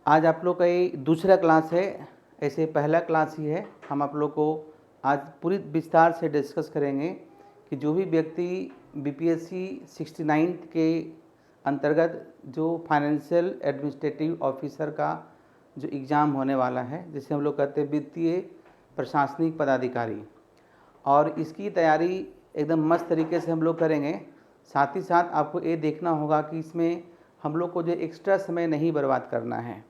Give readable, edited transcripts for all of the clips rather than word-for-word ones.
आज आप लोग का ये दूसरा क्लास है, ऐसे पहला क्लास ही है। हम आप लोग को आज पूरी विस्तार से डिस्कस करेंगे कि जो भी व्यक्ति बीपीएससी 69 के अंतर्गत जो फाइनेंशियल एडमिनिस्ट्रेटिव ऑफिसर का जो एग्ज़ाम होने वाला है, जिसे हम लोग कहते हैं वित्तीय प्रशासनिक पदाधिकारी, और इसकी तैयारी एकदम मस्त तरीके से हम लोग करेंगे। साथ ही साथ आपको ये देखना होगा कि इसमें हम लोग को जो एक्स्ट्रा समय नहीं बर्बाद करना है।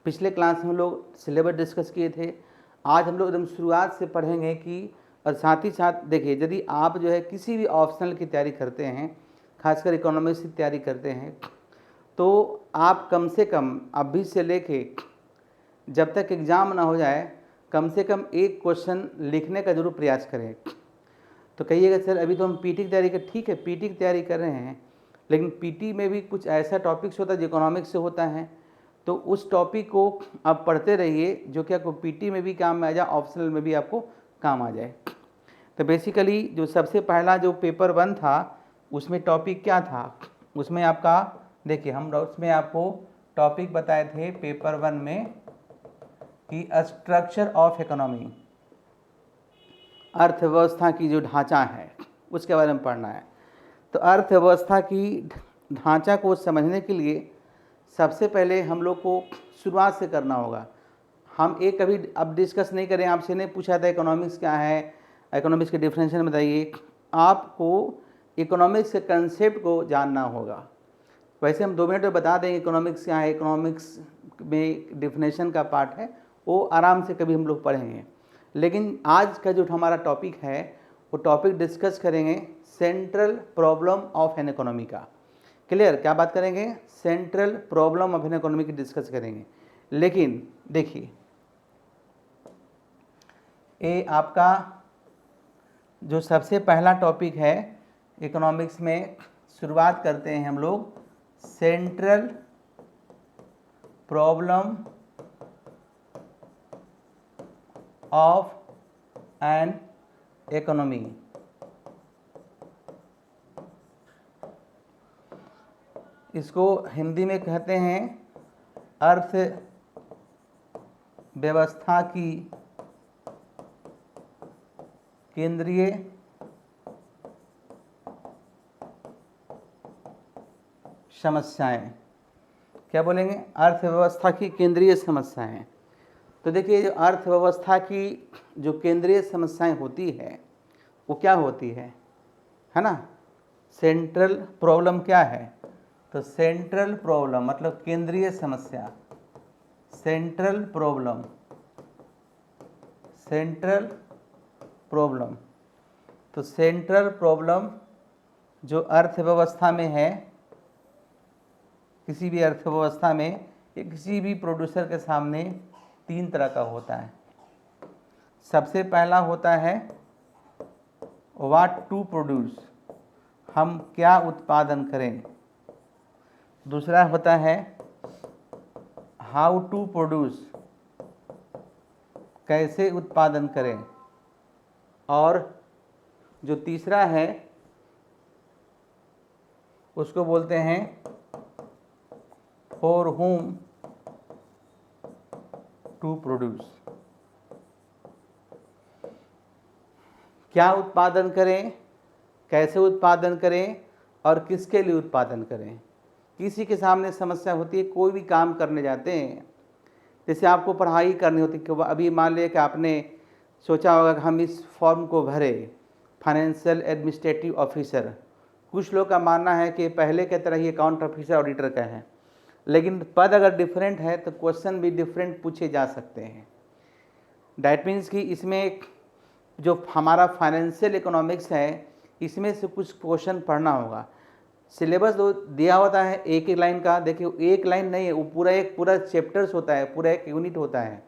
पिछले क्लास में हम लोग सिलेबस डिस्कस किए थे, आज हम लोग एकदम शुरुआत से पढ़ेंगे कि, और साथ ही साथ देखिए, यदि आप जो है किसी भी ऑप्शनल की तैयारी करते हैं, खासकर इकोनॉमिक्स की तैयारी करते हैं, तो आप कम से कम अभी से लेके जब तक एग्ज़ाम ना हो जाए, कम से कम एक क्वेश्चन लिखने का जरूर प्रयास करें। तो कहिएगा सर अभी तो हम पीटी की तैयारी कर, ठीक है पीटी की तैयारी कर रहे हैं, लेकिन पीटी में भी कुछ ऐसा टॉपिक्स होता है जो इकोनॉमिक्स से होता है, तो उस टॉपिक को आप पढ़ते रहिए जो कि आपको पीटी में भी काम में आ जाए, ऑप्शनल में भी आपको काम आ जाए। तो बेसिकली जो सबसे पहला जो पेपर 1 था उसमें टॉपिक क्या था, उसमें आपका देखिए, हम उसमें आपको टॉपिक बताए थे पेपर 1 में कि स्ट्रक्चर ऑफ इकोनॉमी, अर्थव्यवस्था की जो ढांचा है उसके बारे में पढ़ना है। तो अर्थव्यवस्था की ढांचा को समझने के लिए सबसे पहले हम लोग को शुरुआत से करना होगा। हम एक कभी अब डिस्कस नहीं करें, आपसे नहीं पूछा था इकोनॉमिक्स क्या है, इकोनॉमिक्स के डिफरेंशियल बताइए। आपको इकोनॉमिक्स के कंसेप्ट को जानना होगा। वैसे हम 2 मिनट में बता देंगे इकोनॉमिक्स क्या है, इकोनॉमिक्स में डिफिनेशन का पार्ट है वो आराम से कभी हम लोग पढ़ेंगे। लेकिन आज का जो हमारा टॉपिक है वो टॉपिक डिस्कस करेंगे central problem of an economy का। क्लियर, क्या बात करेंगे? Central problem of an economy की डिस्कस करेंगे। लेकिन देखिए, ये आपका जो सबसे पहला टॉपिक है इकोनॉमिक्स में, शुरुआत करते हैं हम लोग central problem of an economy. इसको हिंदी में कहते हैं अर्थव्यवस्था की केंद्रीय समस्याएं। क्या बोलेंगे? अर्थव्यवस्था की केंद्रीय समस्याएं। तो देखिए, जो अर्थव्यवस्था की जो केंद्रीय समस्याएं होती है वो क्या होती है ना? सेंट्रल प्रॉब्लम क्या है? तो सेंट्रल प्रॉब्लम मतलब केंद्रीय समस्या, सेंट्रल प्रॉब्लम, सेंट्रल प्रॉब्लम। तो सेंट्रल प्रॉब्लम जो अर्थव्यवस्था में है, किसी भी अर्थव्यवस्था में या किसी भी प्रोड्यूसर के सामने 3 तरह का होता है। सबसे पहला होता है व्हाट टू प्रोड्यूस, हम क्या उत्पादन करें। दूसरा होता है हाउ टू प्रोड्यूस, कैसे उत्पादन करें। और जो तीसरा है उसको बोलते हैं फॉर whom टू प्रोड्यूस, क्या उत्पादन करें, कैसे उत्पादन करें और किसके लिए उत्पादन करें। किसी के सामने समस्या होती है, कोई भी काम करने जाते हैं, जैसे आपको पढ़ाई करनी होती है, अभी मान लिया कि आपने सोचा होगा कि हम इस फॉर्म को भरें, फाइनेंशियल एडमिनिस्ट्रेटिव ऑफिसर। कुछ लोग का मानना है कि पहले के तरह ही अकाउंट ऑफिसर ऑडिटर का है, लेकिन पद अगर डिफरेंट है तो क्वेश्चन भी डिफरेंट पूछे जा सकते हैं। डैट मीन्स कि इसमें जो हमारा फाइनेंशियल इकोनॉमिक्स है, इसमें से कुछ क्वेश्चन पढ़ना होगा। सिलेबस जो दिया होता है एक एक लाइन का, देखिए एक लाइन नहीं है, वो पूरा चैप्टर्स होता है, पूरा एक यूनिट होता है।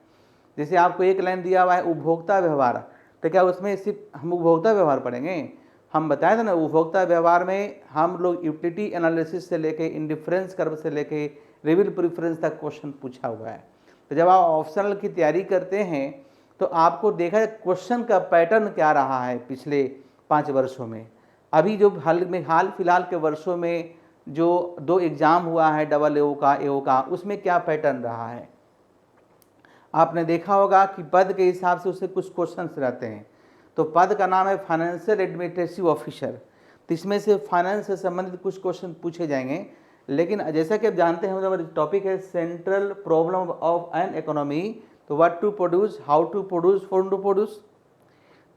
जैसे आपको एक लाइन दिया हुआ है उपभोक्ता व्यवहार, तो क्या उसमें सिर्फ हम उपभोक्ता व्यवहार पढ़ेंगे? हम बताए थे ना, उपभोक्ता व्यवहार में हम लोग यूटिलिटी एनालिसिस से लेके इंडिफरेंस कर्व से लेके रिविल प्रेफरेंस तक क्वेश्चन पूछा हुआ है। तो जब आप ऑप्शनल की तैयारी करते हैं तो आपको देखा क्वेश्चन का पैटर्न क्या रहा है पिछले 5 वर्षों में। अभी जो हाल फिलहाल के वर्षों में जो 2 एग्ज़ाम हुआ है डबल एओ का, एओ का, उसमें क्या पैटर्न रहा है। आपने देखा होगा कि पद के हिसाब से उससे कुछ क्वेश्चंस रहते हैं। तो पद का नाम है फाइनेंशियल एडमिनिस्ट्रेटिव ऑफिसर, तो इसमें से फाइनेंस से संबंधित कुछ क्वेश्चन पूछे जाएंगे। लेकिन जैसा कि आप जानते हैं हमारा टॉपिक है central problem of an economy, तो what to produce, how to produce, for to produce.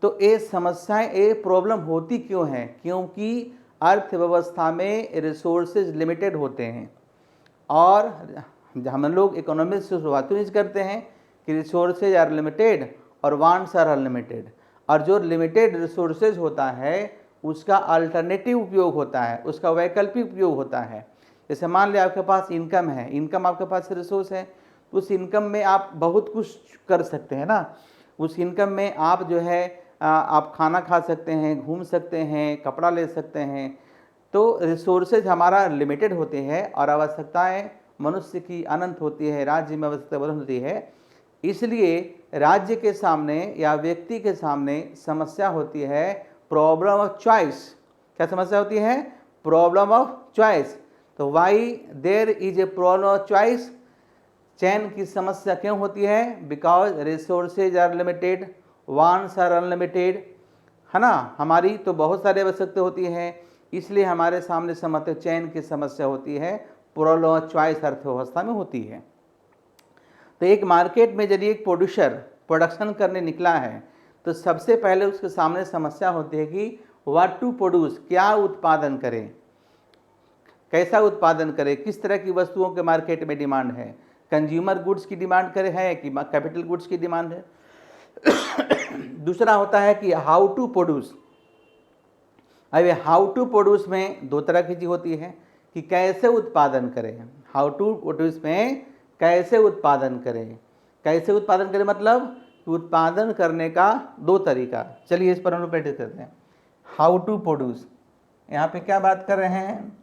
तो ये समस्याएं, ये प्रॉब्लम होती क्यों हैं? क्योंकि अर्थव्यवस्था में रिसोर्सेज लिमिटेड होते हैं, और हम लोग इकोनॉमी से शुरुआत करते हैं कि रिसोर्सेज आर लिमिटेड और वांट्स आर अनलिमिटेड, और जो लिमिटेड रिसोर्सेज होता है उसका अल्टरनेटिव उपयोग होता है, उसका वैकल्पिक उपयोग होता है। जैसे मान लिया आपके पास इनकम है, इनकम आपके पास रिसोर्स है, तो उस इनकम में आप बहुत कुछ कर सकते हैं ना। उस इनकम में आप जो है आप खाना खा सकते हैं, घूम सकते हैं, कपड़ा ले सकते हैं। तो रिसोर्सेज हमारा लिमिटेड होते हैं और आवश्यकताएं मनुष्य की अनंत होती है, राज्य में आवश्यकता बुलंद होती है। इसलिए राज्य के सामने या व्यक्ति के सामने समस्या होती है प्रॉब्लम ऑफ चॉइस। क्या समस्या होती है? Problem of choice. तो why there is a problem of choice, चयन की समस्या क्यों होती है? Because resources are limited, wants are unlimited, है ना। हमारी तो बहुत सारी आवश्यकता होती है, इसलिए हमारे सामने समस्या चयन की समस्या होती है, प्रॉब्लम ऑफ चॉइस अर्थव्यवस्था में होती है। तो एक मार्केट में यदि एक प्रोड्यूसर प्रोडक्शन करने निकला है तो सबसे पहले उसके सामने समस्या होती है कि व्हाट टू प्रोड्यूस, क्या उत्पादन करें, कैसा उत्पादन करें, किस तरह की वस्तुओं के मार्केट में डिमांड है, कंज्यूमर गुड्स की डिमांड करे है कि कैपिटल गुड्स की डिमांड है। दूसरा होता है कि हाउ टू प्रोड्यूस। अब हाउ टू प्रोड्यूस में 2 तरह की चीज होती है कि कैसे उत्पादन करें। हाउ टू प्रोड्यूस में कैसे उत्पादन करें, कैसे उत्पादन करें मतलब उत्पादन करने का 2 तरीका। चलिए इस पर हम लोग प्रैक्टिस करते हैं। हाउ टू प्रोड्यूस, यहाँ पे क्या बात कर रहे हैं?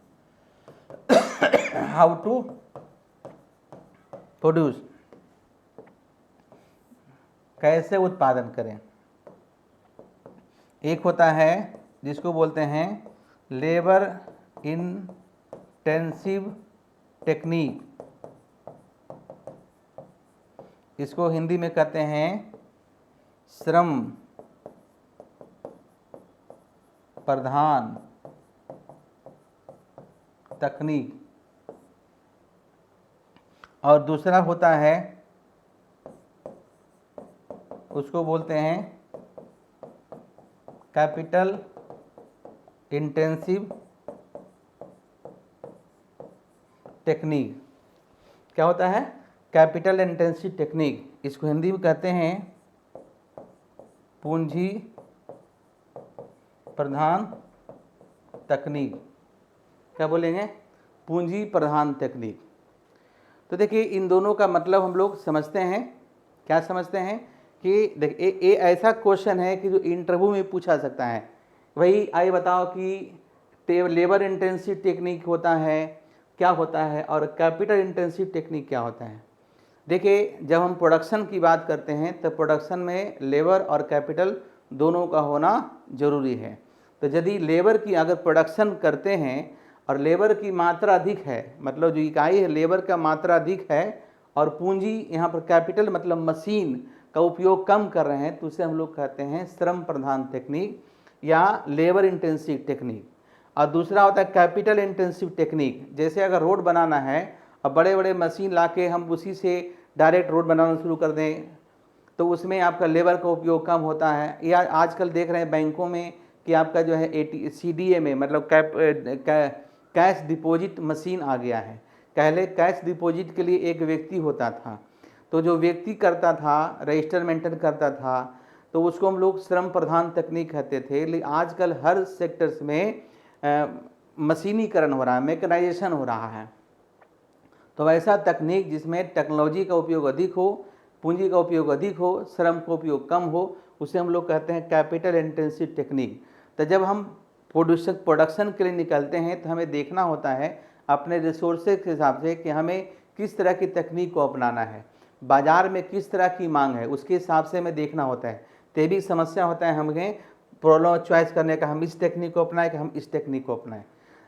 हाउ टू प्रोड्यूस, कैसे उत्पादन करें। एक होता है जिसको बोलते हैं लेबर इंटेंसिव टेक्निक, इसको हिंदी में कहते हैं श्रम प्रधान तकनीक। और दूसरा होता है, उसको बोलते हैं कैपिटल इंटेंसिव टेक्निक। क्या होता है? कैपिटल इंटेंसिव टेक्निक, इसको हिंदी में कहते हैं पूंजी प्रधान तकनीक। क्या बोलेंगे? पूंजी प्रधान तकनीक। तो देखिए इन दोनों का मतलब हम लोग समझते हैं। क्या समझते हैं कि देखिए ये ऐसा क्वेश्चन है कि जो इंटरव्यू में पूछा सकता है। वही आइए बताओ कि लेबर इंटेंसिव टेक्निक होता है, क्या होता है, और कैपिटल इंटेंसिव टेक्निक क्या होता है। देखिए जब हम प्रोडक्शन की बात करते हैं तो प्रोडक्शन में लेबर और कैपिटल दोनों का होना जरूरी है। तो यदि लेबर की अगर प्रोडक्शन करते हैं और लेबर की मात्रा अधिक है, मतलब जो इकाई है लेबर का मात्रा अधिक है, और पूंजी यहाँ पर कैपिटल मतलब मशीन का उपयोग कम कर रहे हैं, तो उसे हम लोग कहते हैं श्रम प्रधान टेक्निक या लेबर इंटेंसिव टेक्निक। और दूसरा होता है कैपिटल इंटेंसिव टेक्निक। जैसे अगर रोड बनाना है और बड़े बड़े मशीन लाके हम उसी से डायरेक्ट रोड बनाना शुरू कर दें तो उसमें आपका लेबर का उपयोग कम होता है। या आजकल देख रहे हैं बैंकों में कि आपका जो है CDA में मतलब कैश डिपॉजिट मशीन आ गया है। पहले कैश डिपॉजिट के लिए एक व्यक्ति होता था, तो जो व्यक्ति करता था, रजिस्टर मेंटेन करता था, तो उसको हम लोग श्रम प्रधान तकनीक कहते थे। लेकिन आजकल हर सेक्टर्स में मशीनीकरण हो रहा है, मैकेनाइजेशन हो रहा है। तो ऐसा तकनीक जिसमें टेक्नोलॉजी का उपयोग अधिक हो, पूंजी का उपयोग अधिक हो, श्रम का उपयोग कम हो, उसे हम लोग कहते हैं कैपिटल इंटेंसिव टेक्निक। तो जब हम प्रोडक्शन के लिए निकलते हैं तो हमें देखना होता है अपने रिसोर्सेज के हिसाब से कि हमें किस तरह की तकनीक को अपनाना है, बाज़ार में किस तरह की मांग है, उसके हिसाब से हमें देखना होता है। तो भी समस्या होता है हमें प्रॉब्लम चॉइस करने का, हम इस टेक्निक को अपनाएं कि हम इस टेक्निक को अपनाएं।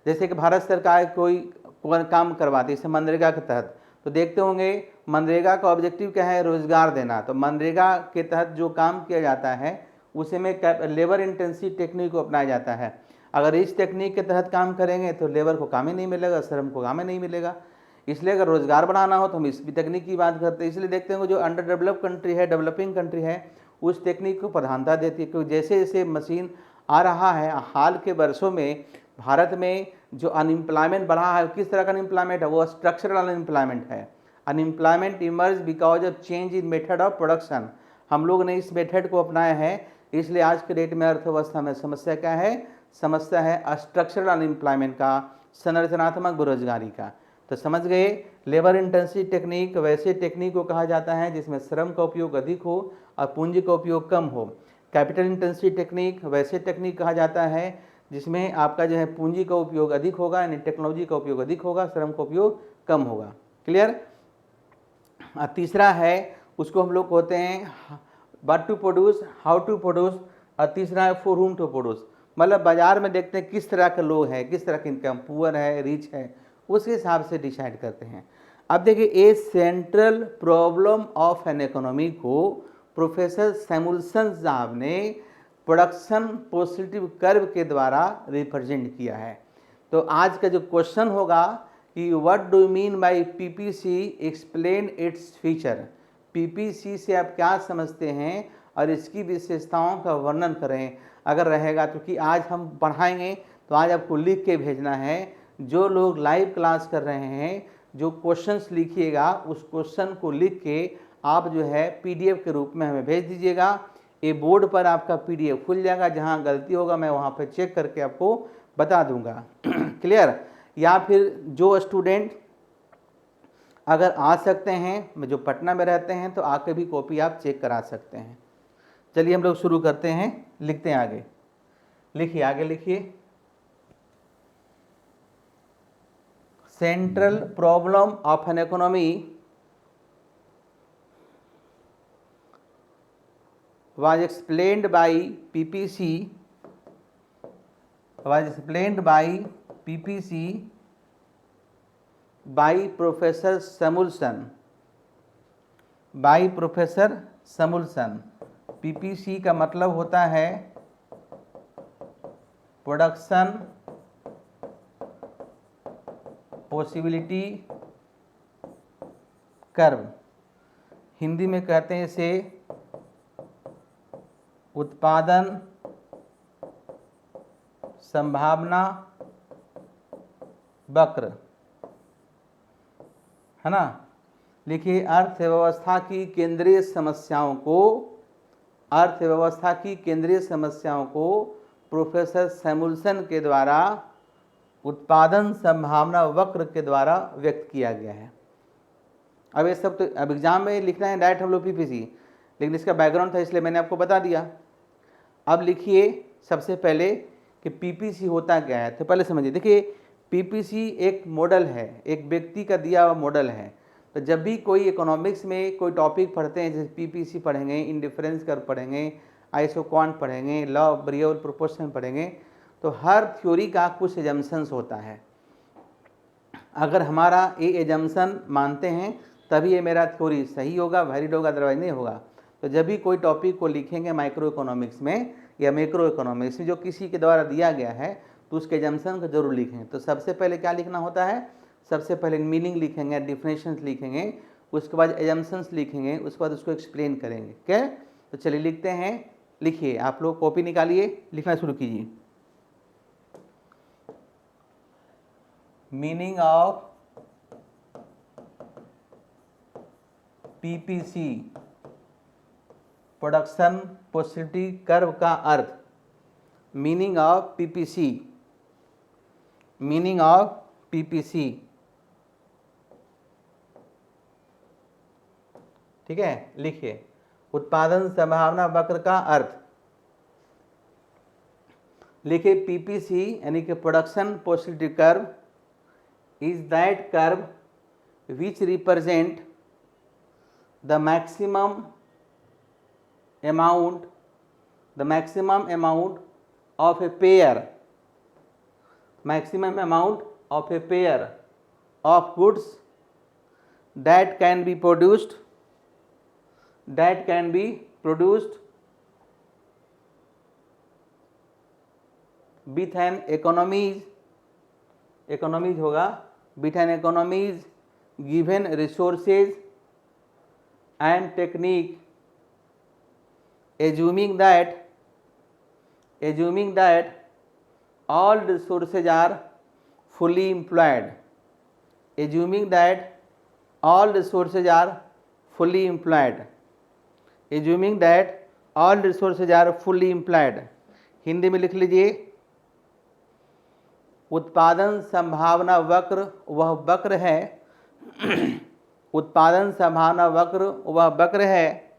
जैसे कि भारत सरकार कोई काम करवाती है, जैसे मनरेगा के तहत, तो देखते होंगे मनरेगा का ऑब्जेक्टिव क्या है, रोजगार देना। तो मनरेगा के तहत जो काम किया जाता है उसे में लेबर इंटेंसिव टेक्निक को अपनाया जाता है। अगर इस टेक्निक के तहत काम करेंगे तो लेबर को काम ही नहीं मिलेगा, श्रम को काम ही नहीं मिलेगा। इसलिए अगर रोजगार बढ़ाना हो तो हम इस भी तकनीक की बात करते हैं। इसलिए देखते हैं जो अंडर डेवलप कंट्री है, डेवलपिंग कंट्री है, उस टेक्निक को प्रधानता देती है, क्योंकि जैसे जैसे मशीन आ रहा है, हाल के वर्षों में भारत में जो अनएम्प्लॉयमेंट बढ़ा है, किस तरह का अनएम्प्लॉयमेंट है, वो स्ट्रक्चरल अनएम्प्लॉयमेंट है। Unemployment emerge because of change in method of production. हम लोग ने इस मेथड को अपनाया है, इसलिए आज के डेट में अर्थव्यवस्था में समस्या क्या है, समस्या है स्ट्रक्चरल अनएम्प्लॉयमेंट का, संरचनात्मक बेरोजगारी का। तो समझ गए, लेबर इंटेंसिव टेक्निक वैसे टेक्निक को कहा जाता है जिसमें श्रम का उपयोग अधिक हो और पूंजी का उपयोग कम हो। कैपिटल इंटेंसिव टेक्निक वैसे टेक्निक कहा जाता है जिसमें आपका जो है पूंजी का उपयोग अधिक होगा, यानी टेक्नोलॉजी का उपयोग अधिक होगा, श्रम का उपयोग कम होगा। क्लियर। तीसरा है उसको हम लोग कहते हैं what to produce, how to produce, और तीसरा है फॉर हुम टू प्रोड्यूस। मतलब बाजार में देखते हैं किस तरह के लोग हैं, किस तरह की इनकम, पुअर है, रिच है, उसके हिसाब से डिसाइड करते हैं। अब देखिए, a central problem of an economy को प्रोफेसर सैमुअल्सन साहब ने प्रोडक्शन पॉजिटिव कर्व के द्वारा रिप्रेजेंट किया है। तो आज का जो क्वेश्चन होगा कि what do you mean by PPC, explain its feature. PPC से आप क्या समझते हैं और इसकी विशेषताओं का वर्णन करें। अगर रहेगा तो कि आज हम पढ़ाएंगे तो आज आपको लिख के भेजना है। जो लोग लाइव क्लास कर रहे हैं, जो क्वेश्चंस लिखिएगा उस क्वेश्चन को लिख के आप जो है पीडीएफ के रूप में हमें भेज दीजिएगा। ये बोर्ड पर आपका पीडीएफ खुल जाएगा, जहां गलती होगा मैं वहां पर चेक करके आपको बता दूंगा। क्लियर। या फिर जो स्टूडेंट अगर आ सकते हैं, जो पटना में रहते हैं, तो आके भी कॉपी आप चेक करा सकते हैं। चलिए हम लोग शुरू करते हैं, लिखते हैं आगे। लिखिए, आगे लिखिए। Central problem of an economy was explained by PPC by professor Samuelson. PPC का मतलब होता है प्रोडक्शन पॉसिबिलिटी कर्व, हिंदी में कहते हैं इसे उत्पादन संभावना वक्र, है ना। लिखिए, अर्थव्यवस्था की केंद्रीय समस्याओं को प्रोफेसर सैमुअल्सन के द्वारा उत्पादन संभावना वक्र के द्वारा व्यक्त किया गया है। अब ये सब तो अब एग्जाम में लिखना है डायरेक्ट हम लोग पीपीसी, लेकिन इसका बैकग्राउंड था इसलिए मैंने आपको बता दिया। अब लिखिए सबसे पहले कि पीपीसी होता क्या है। तो पहले समझिए, देखिए पीपीसी एक मॉडल है, एक व्यक्ति का दिया हुआ मॉडल है। तो जब भी कोई इकोनॉमिक्स में कोई टॉपिक पढ़ते हैं, जैसे पीपीसी पढ़ेंगे, इंडिफरेंस कर्व पढ़ेंगे, आइसोक्वांट पढ़ेंगे, लॉ ऑफ रियल प्रोपोर्शन पढ़ेंगे, तो हर थ्योरी का कुछ एजम्पशंस होता है। अगर हमारा ये एजम्पशन मानते हैं तभी ये मेरा थ्योरी सही होगा, वैलिड होगा, अदरवाइज नहीं होगा। तो जब भी कोई टॉपिक को लिखेंगे माइक्रो इकोनॉमिक्स में या मैक्रो इकोनॉमिक्स में, जो किसी के द्वारा दिया गया है, तो उसके एजम्पशन को जरूर लिखेंगे। तो सबसे पहले क्या लिखना होता है, सबसे पहले मीनिंग लिखेंगे, डिफिनेशंस लिखेंगे, उसके बाद एजम्पशंस लिखेंगे, उसके बाद उसको एक्सप्लेन करेंगे। क्या, तो चलिए लिखते हैं। लिखिए, आप लोग कॉपी निकालिए, लिखना शुरू कीजिए। Meaning of PPC, production possibility curve का अर्थ। मीनिंग ऑफ पीपीसी, ठीक है। लिखिए, उत्पादन संभावना वक्र का अर्थ। लिखिए, पीपीसी यानी कि production possibility curve is that curve which represent the maximum amount of a pair maximum amount of a pair of goods that can be produced with an economies होगा with an economies given resources and technique, assuming that all resources are fully employed, assuming that all resources are fully employed, assuming that all resources are fully employed। Hindi में लिख लीजिए, उत्पादन संभावना वक्र वह वक्र है उत्पादन संभावना वक्र वह वक्र है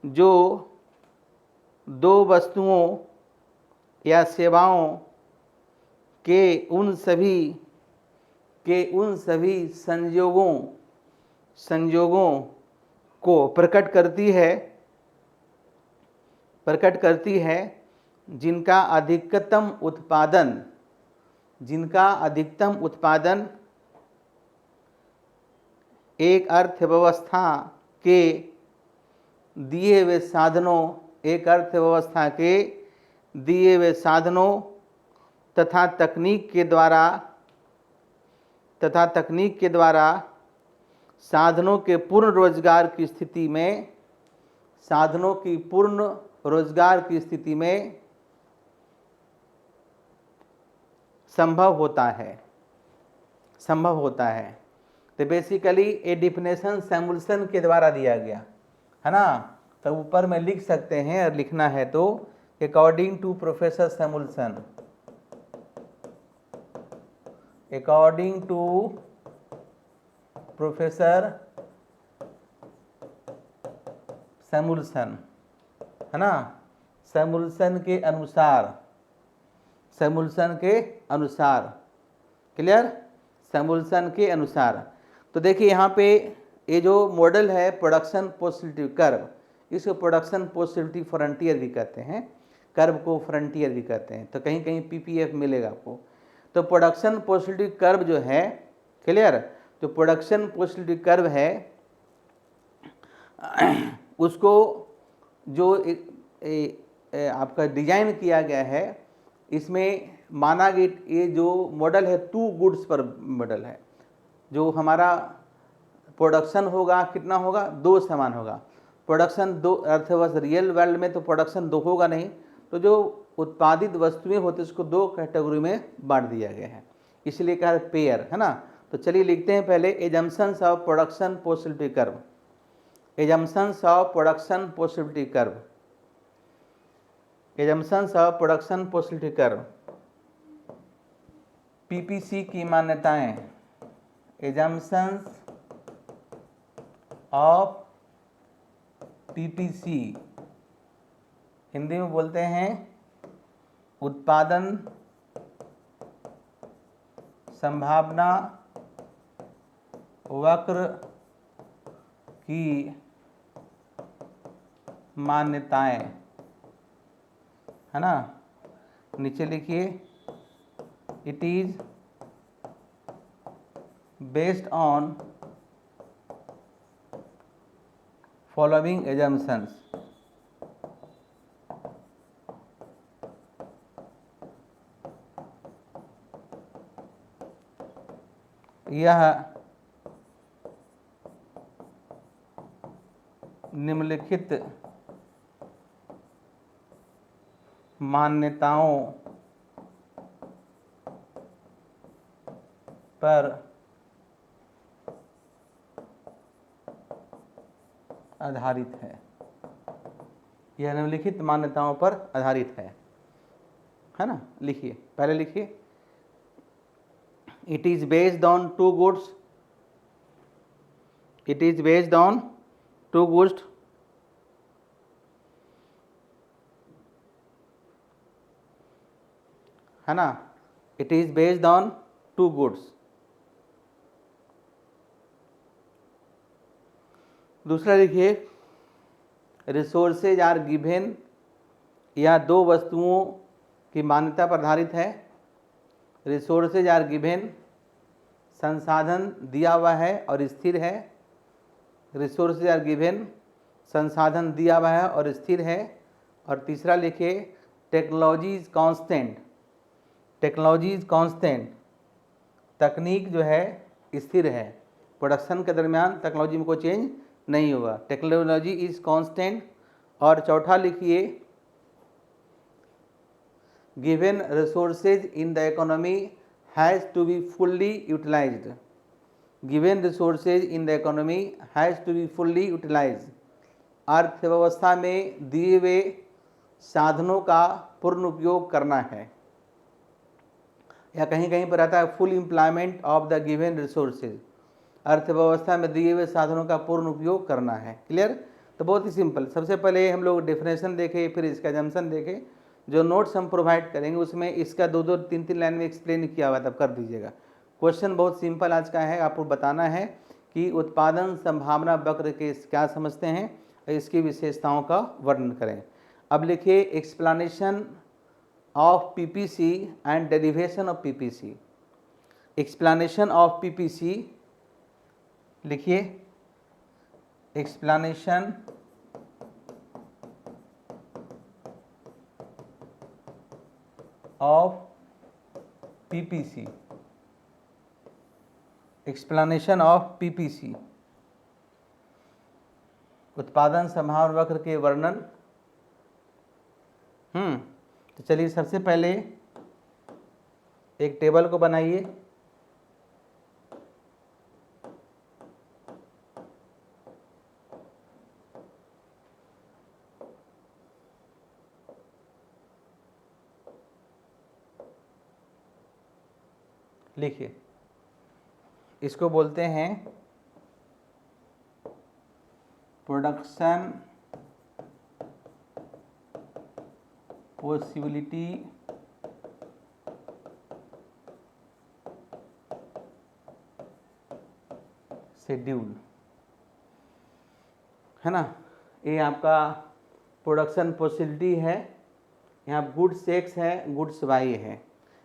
जो दो वस्तुओं या सेवाओं के उन सभी संयोगों को प्रकट करती है जिनका अधिकतम उत्पादन एक अर्थव्यवस्था के दिए हुए साधनों तथा तकनीक के द्वारा साधनों के पूर्ण रोजगार की स्थिति में संभव होता है। तो बेसिकली ए डिफिनेशन सैमुअल्सन के द्वारा दिया गया है ना, तो ऊपर में लिख सकते हैं और लिखना है तो अकॉर्डिंग टू प्रोफेसर सैमुअल्सन है ना, सैमुअल्सन के अनुसार क्लियर, सैमुअल्सन के अनुसार। तो देखिए यहाँ पे ये जो मॉडल है प्रोडक्शन पॉसिबिलिटी कर्व, इसको प्रोडक्शन पॉसिबिलिटी फ्रंटियर भी कहते हैं, कर्व को फ्रंटियर भी कहते हैं, तो कहीं कहीं पीपीएफ मिलेगा आपको। तो प्रोडक्शन पॉसिबिलिटी कर्व जो है क्लियर, जो प्रोडक्शन पॉसिबिलिटी कर्व है उसको जो आपका डिजाइन किया गया है, इसमें माना गया ये जो मॉडल है 2 गुड्स पर मॉडल है। जो हमारा प्रोडक्शन होगा कितना होगा, 2 समान होगा। प्रोडक्शन 2 अर्थव्यवस्था रियल वर्ल्ड में तो प्रोडक्शन 2 होगा नहीं, तो जो उत्पादित वस्तुएं होती है उसको 2 कैटेगरी में बांट दिया गया है, इसलिए कहा पेयर है ना। तो चलिए लिखते हैं पहले assumptions of production possibility curve. Assumptions of production possibility curve, assumptions of production possibility curve, PPC की मान्यताएं, एजम्पशंस ऑफ पीपीसी, हिंदी में बोलते हैं उत्पादन संभावना वक्र की मान्यताएं है ना। नीचे लिखिए, it is based on following assumptions. यह निम्नलिखित मान्यताओं पर आधारित है। यह निम्नलिखित मान्यताओं पर आधारित है ना। लिखिए, पहले लिखिए, it is based on 2 goods, it is based on 2 goods है ना, it is based on 2 goods. दूसरा लिखिए, रिसोर्सेज आर गिवन, या 2 वस्तुओं की मान्यता पर आधारित है। रिसोर्सेज आर गिवेन, संसाधन दिया हुआ है और स्थिर है। रिसोर्सेज आर गिवेन, संसाधन दिया हुआ है और स्थिर है। और तीसरा लिखिए technology is constant. Technology is constant, तकनीक जो है स्थिर है, प्रोडक्शन के दरमियान टेक्नोलॉजी में कोई चेंज नहीं होगा। Technology is constant. और चौथा लिखिए given resources in the economy has to be fully utilised. Given resources in the economy has to be fully utilised. अर्थव्यवस्था में दिए हुए साधनों का पूर्ण उपयोग करना है, या कहीं कहीं पर आता है full employment of the given resources. अर्थव्यवस्था में दिए हुए साधनों का पूर्ण उपयोग करना है। क्लियर? तो बहुत ही सिंपल। सबसे पहले हम लोग डेफिनेशन देखें, फिर इसका जंक्शन देखें। जो नोट्स हम प्रोवाइड करेंगे उसमें इसका 2-2, 3-3 लाइन में एक्सप्लेन किया हुआ, तब कर दीजिएगा। क्वेश्चन बहुत सिंपल आज का है, आपको बताना है कि उत्पादन संभावना वक्र के क्या समझते हैं, इसकी विशेषताओं का वर्णन करें। अब लिखिए explanation of PPC and derivation of PPC. Explanation of PPC लिखिए, explanation of PPC. Explanation of PPC, उत्पादन संभावना वक्र के वर्णन। तो चलिए सबसे पहले एक टेबल को बनाइए। लिखिए, इसको बोलते हैं प्रोडक्शन पॉसिबिलिटी शेड्यूल, है ना। ये आपका प्रोडक्शन पॉसिबिलिटी है, यहाँ गुड्स एक्स है, गुड्स वाई है।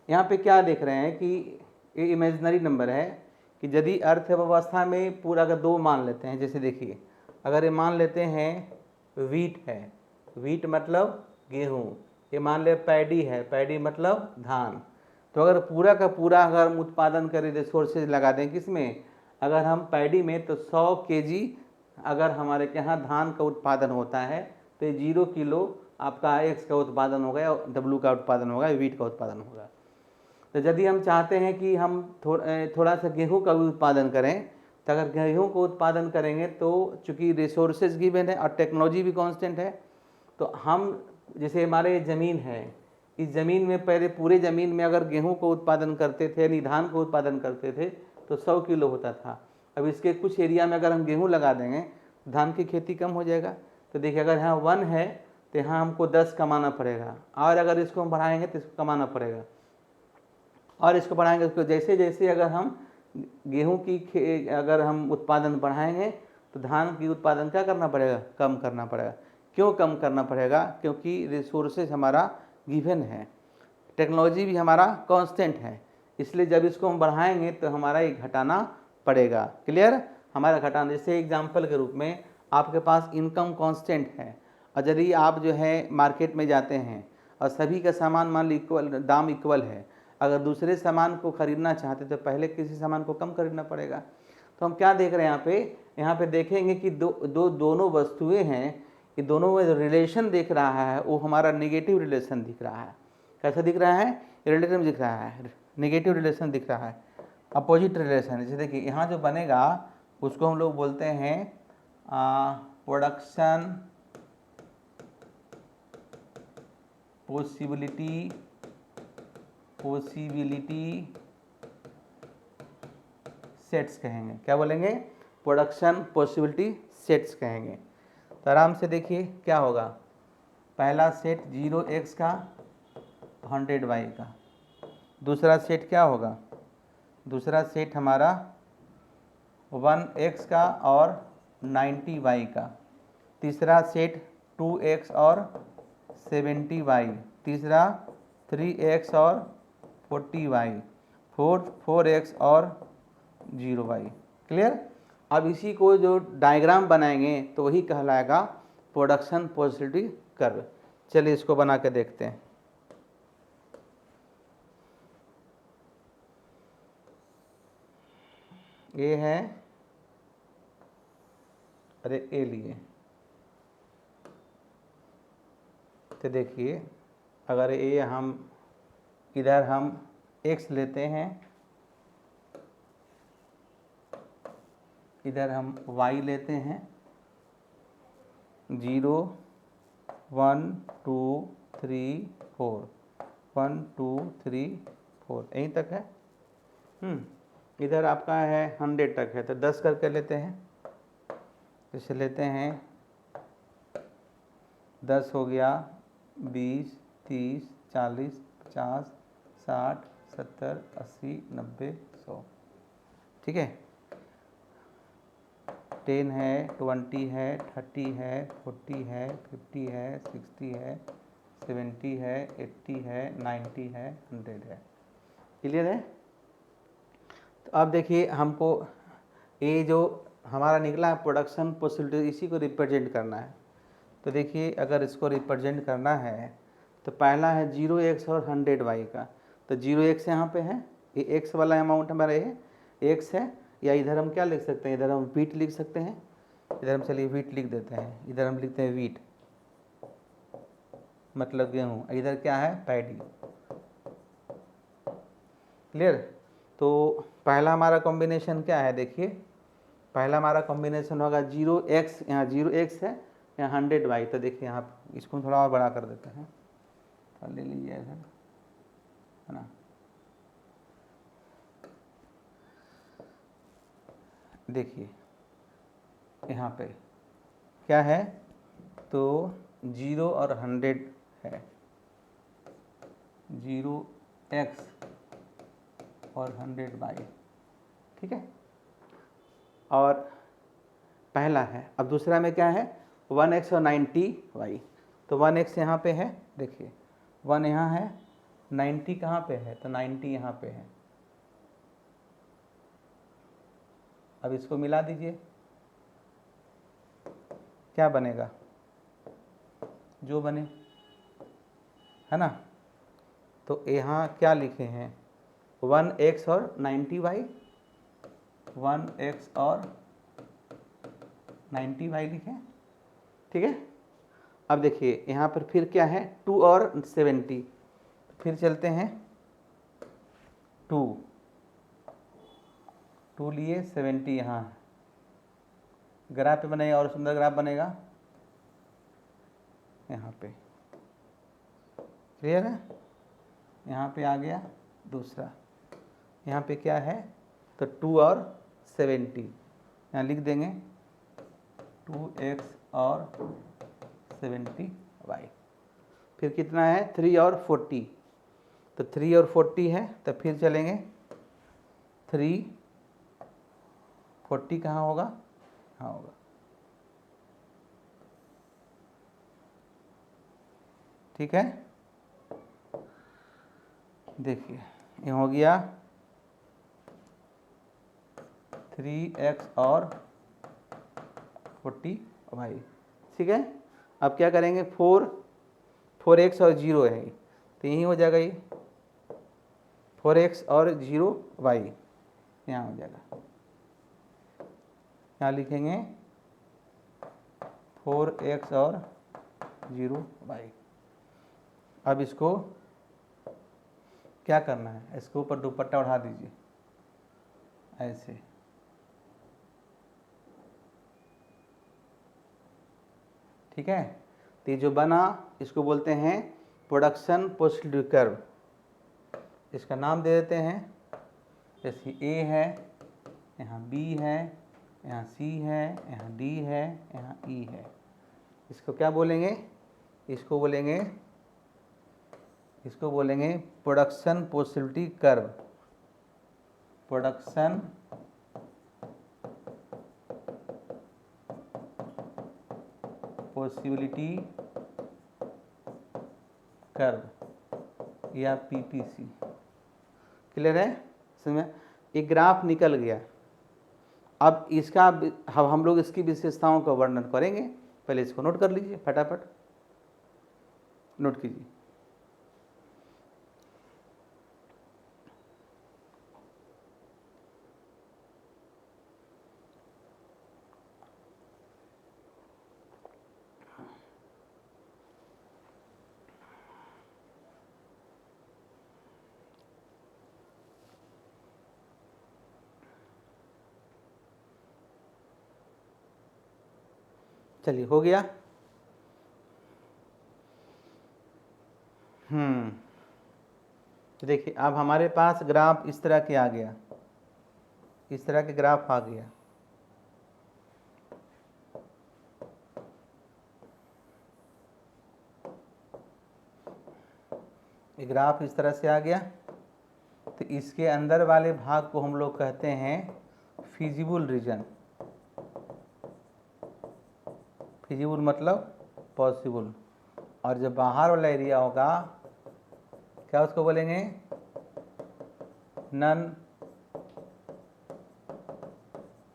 यहाँ पे क्या देख रहे हैं कि ये इमेजिनरी नंबर है कि यदि अर्थव्यवस्था में पूरा का 2 मान लेते हैं, जैसे देखिए अगर ये मान लेते हैं वीट है, वीट मतलब गेहूँ, ये मान ले पैडी है, पैडी मतलब धान। तो अगर पूरा का पूरा अगर हम उत्पादन करें, रिसोर्सेज लगा दें किसमें, अगर हम पैडी में, तो 100 केजी अगर हमारे यहाँ धान का उत्पादन होता है तो 0 किलो आपका एक्स का उत्पादन होगा या डब्लू का उत्पादन होगा, वीट का उत्पादन होगा। तो यदि हम चाहते हैं कि हम थोड़ा सा गेहूं का भी उत्पादन करें, तो अगर गेहूं को उत्पादन करेंगे तो चूँकि रिसोर्सेज गिवन है और टेक्नोलॉजी भी कांस्टेंट है, तो हम जैसे हमारे ज़मीन है, इस ज़मीन में पहले पूरे ज़मीन में अगर गेहूं को उत्पादन करते थे यानी धान को उत्पादन करते थे तो 100 किलो होता था। अब इसके कुछ एरिया में अगर हम गेहूँ लगा देंगे धान की खेती कम हो जाएगा। तो देखिए अगर यहाँ 1 है तो यहाँ हमको 10 कमाना पड़ेगा, और अगर इसको हम बढ़ाएंगे तो इसको कमाना पड़ेगा, और इसको बढ़ाएंगे उसको। जैसे जैसे अगर हम गेहूं की अगर हम उत्पादन बढ़ाएंगे तो धान की उत्पादन क्या करना पड़ेगा, कम करना पड़ेगा। क्यों कम करना पड़ेगा? क्योंकि रिसोर्सेज हमारा गिवन है, टेक्नोलॉजी भी हमारा कांस्टेंट है, इसलिए जब इसको हम बढ़ाएंगे तो हमारा ये घटाना पड़ेगा। क्लियर? हमारा घटाना, जैसे एग्जाम्पल के रूप में आपके पास इनकम कांस्टेंट है, और यदि आप जो है मार्केट में जाते हैं और सभी का सामान मान ली इक्वल, दाम इक्वल है, अगर दूसरे सामान को खरीदना चाहते तो पहले किसी सामान को कम खरीदना पड़ेगा। तो हम क्या देख रहे हैं यहाँ पे देखेंगे कि दोनों वस्तुएं हैं, ये दोनों में रिलेशन दिख रहा है वो हमारा नेगेटिव रिलेशन दिख रहा है। कैसा दिख रहा है? रिलेटिव दिख रहा है, नेगेटिव रिलेशन दिख रहा है, अपोजिट रिलेशन। जैसे देखिए यहाँ जो बनेगा उसको हम लोग बोलते हैं प्रोडक्शन पॉसिबिलिटी सेट्स कहेंगे। क्या बोलेंगे? प्रोडक्शन पॉसिबिलिटी सेट्स कहेंगे। तो आराम से देखिए क्या होगा। पहला सेट 0x का 100y का, दूसरा सेट क्या होगा, दूसरा सेट हमारा 1x का और 90y का, तीसरा सेट 2x और 70y, तीसरा 3x और 40y, फोर एक्स और 0y। क्लियर। अब इसी को जो डायग्राम बनाएंगे तो वही कहलाएगा प्रोडक्शन पॉजिटिविटी कर्व। चलिए इसको बना के देखते हैं। ये है, अरे ए लिए, तो देखिए अगर ये हम इधर हम x लेते हैं, इधर हम y लेते हैं, 0 1 2 3 4, 1 2 3 4 यहीं तक है। इधर आपका है 100 तक है, तो 10 करके लेते हैं। इसे लेते हैं 10 हो गया, 20 30 40 50 60 70 80 90 100। ठीक है। 10 है, 20 है, 30 है, 40 है, 50 है, 60 है, 70 है, 80 है, 90 है, 100 है। क्लियर है। तो अब देखिए हमको ये जो हमारा निकला है प्रोडक्शन पॉसिबिलिटी, इसी को रिप्रेजेंट करना है। तो देखिए अगर इसको रिप्रेजेंट करना है तो पहला है 0x और 100y का। तो 0x यहाँ पे है, ये x वाला अमाउंट हमारा ये x है, या इधर हम क्या लिख सकते हैं, इधर हम वीट लिख सकते हैं। इधर हम चलिए वीट लिख देते हैं, इधर हम लिखते हैं वीट मतलब गेहूँ, इधर क्या है पैडी। क्लियर। तो पहला हमारा कॉम्बिनेशन क्या है, देखिए पहला हमारा कॉम्बिनेशन होगा 0x, यहाँ 0x है, यहाँ 100y। तो देखिए यहाँ इसको थोड़ा और बड़ा कर देते हैं, तो ले लीजिए ऐसा, है ना। देखिए यहाँ पे क्या है, तो 0 और 100 है, 0x और 100y। ठीक है। और पहला है, अब दूसरा में क्या है 1x और 90y। तो 1x यहाँ पे है, देखिए 1 यहाँ है, 90 कहाँ पे है, तो 90 यहाँ पे है। अब इसको मिला दीजिए, क्या बनेगा, जो बने, है ना। तो यहाँ क्या लिखे हैं 1x और 90y, 1x और 90y लिखे। ठीक है। अब देखिए यहाँ पर फिर क्या है 2 और 70। फिर चलते हैं 2 लिए, 70 यहाँ है। ग्राफ पे बनेगा और सुंदर ग्राफ बनेगा यहाँ पे। क्लियर है। यहाँ पे आ गया दूसरा, यहाँ पे क्या है, तो 2 और 70 यहाँ लिख देंगे, 2x और 70y। फिर कितना है 3 और 40, तो 3 और 40 है, तो फिर चलेंगे 3 40 कहाँ होगा, हाँ होगा। ठीक है। देखिए ये हो गया 3x और 40y। ठीक है। अब क्या करेंगे 4x और 0 है, तो यही हो जाएगा, ये 4x और 0y यहाँ हो जाएगा। यहाँ लिखेंगे 4x और 0y। अब इसको क्या करना है, इसके ऊपर दुपट्टा उठा दीजिए ऐसे। ठीक है। तो ये जो बना इसको बोलते हैं प्रोडक्शन पॉजिटिविटी कर्व। इसका नाम दे देते हैं, जैसे A है, यहाँ B है, यहाँ C है, यहाँ D है, यहाँ E है। इसको क्या बोलेंगे, इसको बोलेंगे production positivity curve. Production possibility curve या PPC। क्लियर है। समझ में? एक ग्राफ निकल गया, अब इसका हम लोग इसकी विशेषताओं का वर्णन करेंगे। पहले इसको नोट कर लीजिए, फटाफट नोट कीजिए। चलिए, हो गया। तो देखिए, अब हमारे पास ग्राफ इस तरह के आ गया, इस तरह के ग्राफ आ गया। ये ग्राफ इस तरह से आ गया, तो इसके अंदर वाले भाग को हम लोग कहते हैं फिजिबल रीजन। फिजिबल मतलब पॉसिबल, और जब बाहर वाला एरिया होगा क्या उसको बोलेंगे? Non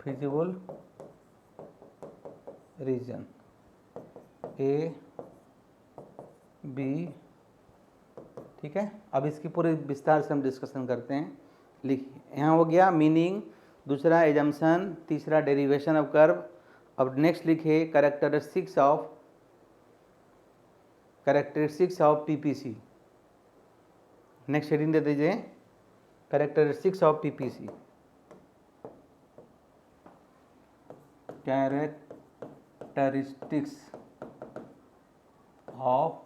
feasible region. A B, ठीक है। अब इसकी पूरे विस्तार से हम डिस्कशन करते हैं। लिखिए, यहाँ हो गया मीनिंग, दूसरा एजम्पशन, तीसरा डेरिवेशन ऑफ कर्व। अब नेक्स्ट लिखिए characteristics of PPC. Next heading दे दीजिए characteristics of PPC. Characteristics of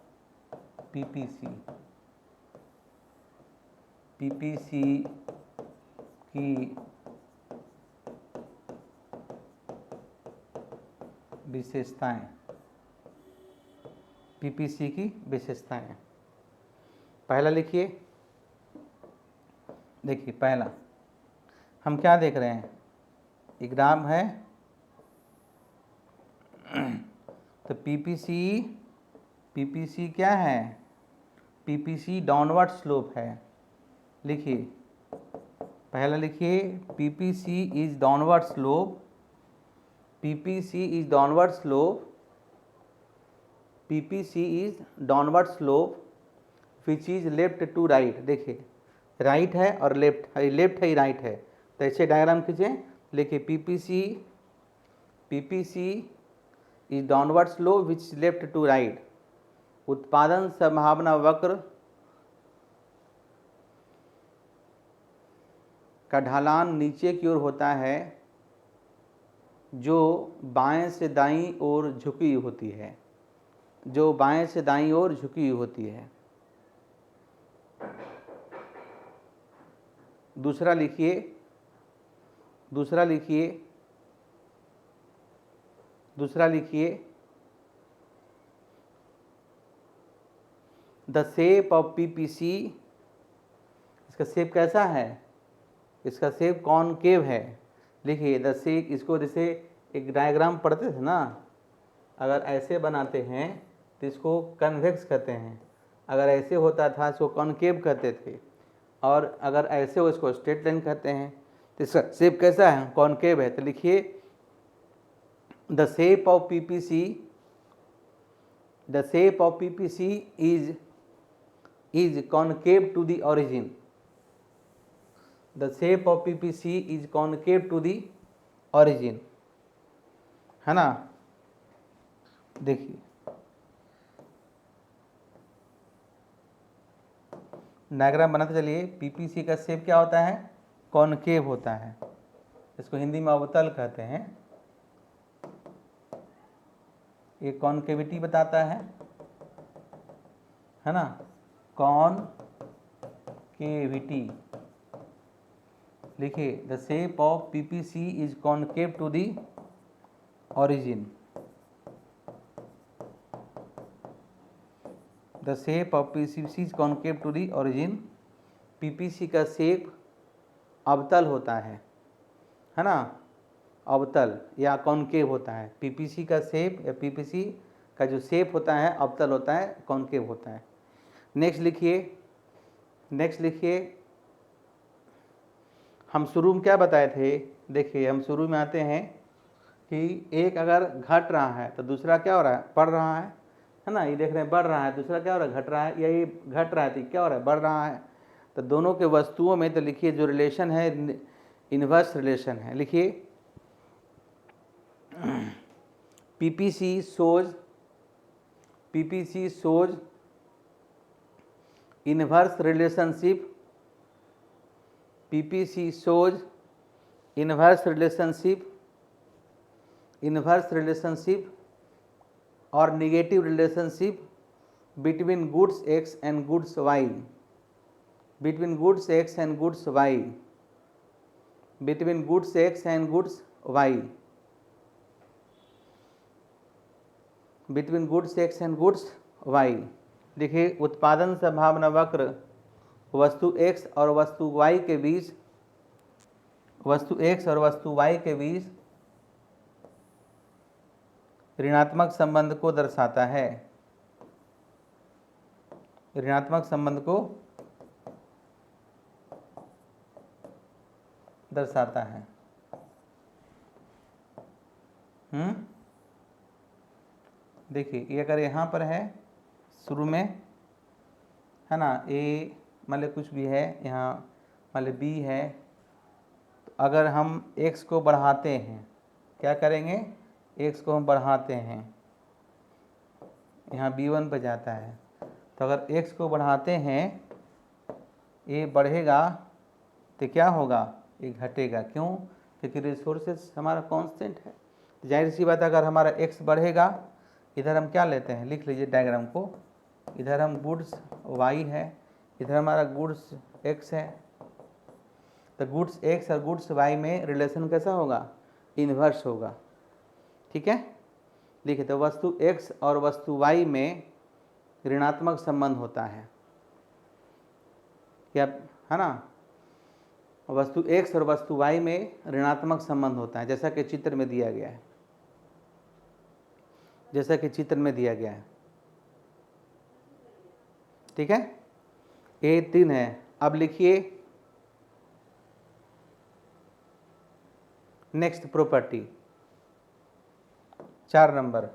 PPC. PPC की विशेषताएं, पीपीसी की विशेषताएं। पहला लिखिए, देखिए पहला हम क्या देख रहे हैं, ग्राफ है, तो पीपीसी क्या है? पीपीसी डाउनवर्ड स्लोप है। लिखिए, पहला लिखिए PPC is downward slope. PPC is downward slope. PPC is downward slope which is left to right. देखिए, राइट है और लेफ्ट है, लेफ्ट है राइट है, तो ऐसे डायग्राम खींचे। लिखिए PPC is downward slope which is left to right. उत्पादन संभावना वक्र का ढालान नीचे की ओर होता है, जो बाएं से दाईं ओर झुकी होती है, जो बाएं से दाईं ओर झुकी होती है। दूसरा लिखिए द शेप ऑफ पीपीसी। इसका शेप कैसा है? इसका शेप कॉनकेव है। लिखिए द शेप, इसको जैसे एक डायग्राम पढ़ते थे ना, अगर ऐसे बनाते हैं तो इसको कन्वेक्स कहते हैं, अगर ऐसे होता था इसको कॉनकेव कहते थे, और अगर ऐसे हो इसको स्ट्रेट लाइन कहते हैं। तो इसका शेप कैसा है? कॉनकेव है। तो लिखिए the shape of PPC is concave to the origin. The shape of PPC is concave to the origin, है ना। देखिए, डायग्राम बनाते चलिए। पीपीसी का शेप क्या होता है? कॉनकेव होता है। इसको हिंदी में अवतल कहते हैं। ये कॉनकेविटी बताता है ना, कॉनकेविटी। लिखिए the shape of PPC is concave to the origin. The shape of PPC is concave to the origin. PPC का शेप अवतल होता है ना, अवतल या कॉनकेव होता है। पीपीसी का शेप या पीपीसी का जो शेप होता है अवतल होता है, कॉनकेव होता है। नेक्स्ट लिखिए हम शुरू में क्या बताए थे, देखिए हम शुरू में आते हैं कि एक अगर घट रहा है तो दूसरा क्या हो रहा है, बढ़ रहा है ना। ये देख रहे हैं बढ़ रहा है, दूसरा क्या हो रहा है, घट रहा है, या ये घट रहा है तो क्या हो रहा है, बढ़ रहा है। तो दोनों के वस्तुओं में तो लिखिए जो रिलेशन है इन्वर्स रिलेशन है। लिखिए PPC shows inverse relationship, PPC shows inverse relationship or negative relationship between goods X and goods Y, between goods X and goods Y, between goods X and goods Y, between goods X and goods Y। देखिए उत्पादन संभावना वक्र वस्तु X और वस्तु Y के बीच, वस्तु X और वस्तु Y के बीच ऋणात्मक संबंध को दर्शाता है, ऋणात्मक संबंध को दर्शाता है। देखिए ये अगर यहाँ पर है शुरू में है ना, ए मतलब कुछ भी है यहाँ, मतलब बी है, तो अगर हम x को बढ़ाते हैं, क्या करेंगे, x को हम बढ़ाते हैं, यहाँ b1 पर जाता है, तो अगर x को बढ़ाते हैं ये बढ़ेगा तो क्या होगा, ये घटेगा। क्यों, क्योंकि रिसोर्सेज हमारा कांस्टेंट है। तो जाहिर सी बात है अगर हमारा x बढ़ेगा, इधर हम क्या लेते हैं, लिख लीजिए डायग्राम को, इधर हम गुड्स y है, इधर हमारा गुड्स x है। तो गुड्स x और गुड्स y में रिलेशन कैसा होगा, इन्वर्स होगा। ठीक है, देखिए तो वस्तु x और वस्तु y में ऋणात्मक संबंध होता है, क्या है ना, वस्तु x और वस्तु y में ऋणात्मक संबंध होता है, जैसा कि चित्र में दिया गया है, जैसा कि चित्र में दिया गया है। ठीक है, ये 3 है। अब लिखिए नेक्स्ट प्रॉपर्टी 4 नंबर।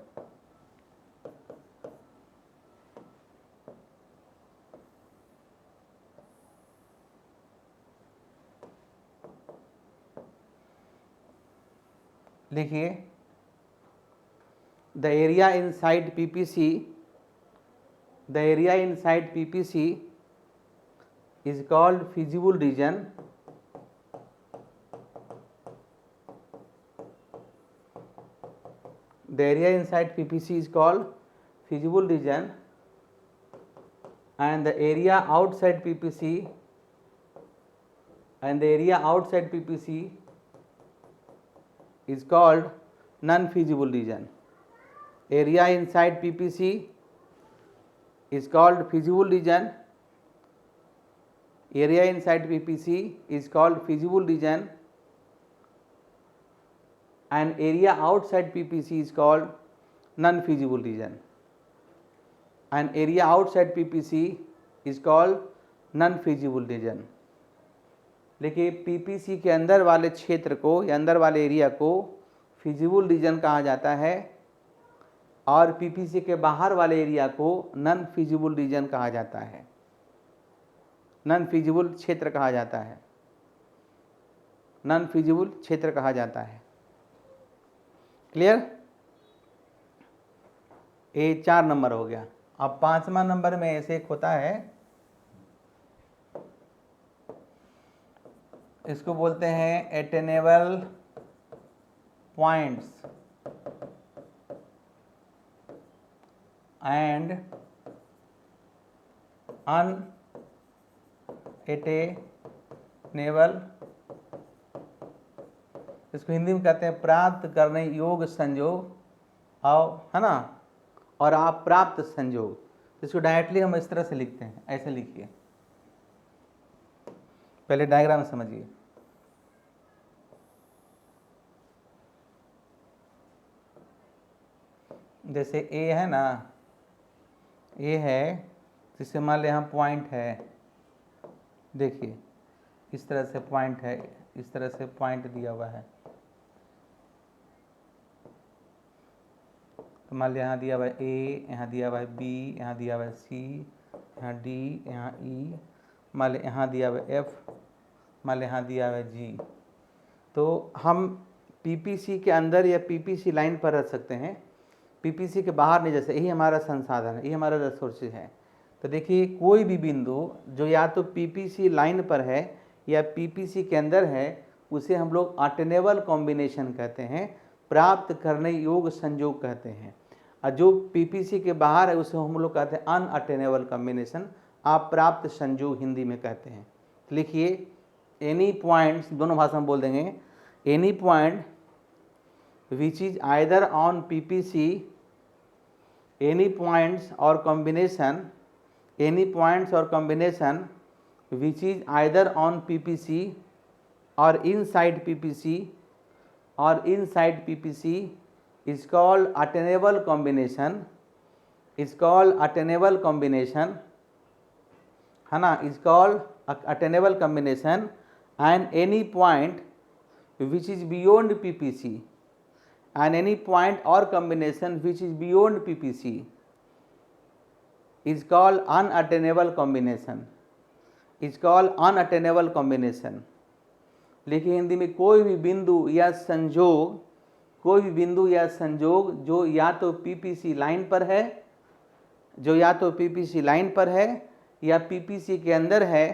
लिखिए the area inside PPC, the area inside PPC is called feasible region, the area inside PPC is called feasible region, and the area outside PPC, and the area outside PPC is called non-feasible region. Area inside PPC is called feasible region, area inside PPC is called feasible region, and area outside PPC is called non-feasible region, and area outside PPC is called non-feasible region। देखिए PPC के अंदर वाले क्षेत्र को या अंदर वाले area को फिजिबल रीजन कहा जाता है, और पीपीसी के बाहर वाले एरिया को नॉन फिजिबल रीजन कहा जाता है, नॉन फिजिबल क्षेत्र कहा जाता है, नॉन फिजिबल क्षेत्र कहा जाता है। क्लियर, ये 4 नंबर हो गया। अब 5वां नंबर में ऐसे एक होता है, इसको बोलते हैं एटेनेबल पॉइंट्स एंड अनएटेनेबल, इसको हिंदी में कहते हैं प्राप्त करने योग्य संयोग, और है ना, और आप प्राप्त संयोग। इसको डायरेक्टली हम इस तरह से लिखते हैं, ऐसे लिखिए, पहले डायग्राम समझिए। जैसे ए है ना, ए है, जिससे मान लें हम पॉइंट है, देखिए इस तरह से पॉइंट है, इस तरह से पॉइंट दिया हुआ है। तो मान लिया यहाँ दिया हुआ है ए, यहाँ दिया हुआ है बी, यहाँ दिया हुआ है सी, यहाँ डी, यहाँ ई, मान लिया यहाँ दिया हुआ है एफ, मान लिया यहाँ दिया हुआ है जी। तो हम पीपीसी के अंदर या पीपीसी लाइन पर रख सकते हैं, पीपीसी के बाहर नहीं। जैसे यही हमारा संसाधन है, यही हमारा रिसोर्सेज है। तो देखिए कोई भी बिंदु जो या तो पीपीसी लाइन पर है या पीपीसी के अंदर है, उसे हम लोग अटेनेबल कॉम्बिनेशन कहते हैं, प्राप्त करने योग्य संयोग कहते हैं। और जो पीपीसी के बाहर है उसे हम लोग कहते हैं अनअटेनेबल कॉम्बिनेशन, अप्राप्त संयोग हिंदी में कहते हैं। लिखिए एनी पॉइंट्स, दोनों भाषा में बोल देंगे, any point which is either on PPC, any points और कॉम्बिनेशन, एनी पॉइंट्स और combination which is either on PPC or inside PPC or inside PPC is called attainable combination, is called attainable combination, है ना, is called attainable combination। and any point which is beyond PPC and any point or combination which is beyond PPC is called unattainable combination, is call unattainable combination. लिखिए हिंदी में कोई भी बिंदु या संयोग, कोई भी बिंदु या संयोग जो या तो पीपीसी लाइन पर है, जो या तो पीपीसी लाइन पर है या पीपीसी के अंदर है,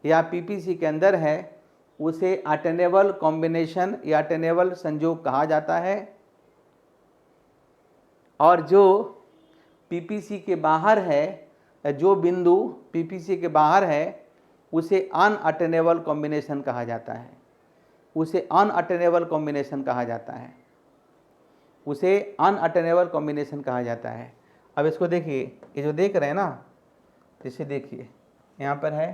या पीपीसी के अंदर है, उसे अटेनेबल कॉम्बिनेशन या अटेनेबल संयोग कहा जाता है। और जो पीपीसी के बाहर है, जो बिंदु पीपीसी के बाहर है, उसे अनअटेनेबल कॉम्बिनेशन कहा जाता है, उसे अनअटेनेबल कॉम्बिनेशन कहा जाता है, उसे अनअटेनेबल कॉम्बिनेशन कहा जाता है। अब इसको देखिए, ये जो देख रहे हैं ना, जैसे देखिए यहाँ पर है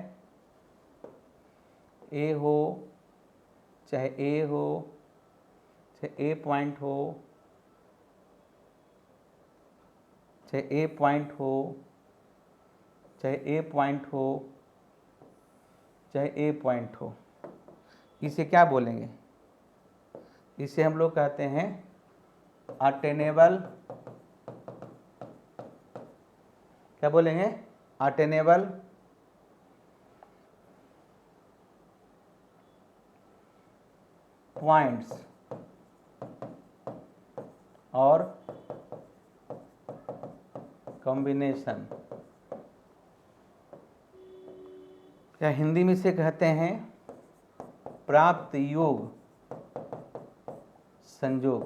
ए हो, चाहे ए हो, चाहे ए पॉइंट हो, चाहे ए पॉइंट हो, चाहे ए पॉइंट हो, चाहे ए पॉइंट हो, इसे क्या बोलेंगे? इसे हम लोग कहते हैं अटेनेबल, क्या बोलेंगे? अटेनेबल पॉइंट्स और कॉम्बिनेशन, या हिंदी में इसे कहते हैं प्राप्त योग संयोग।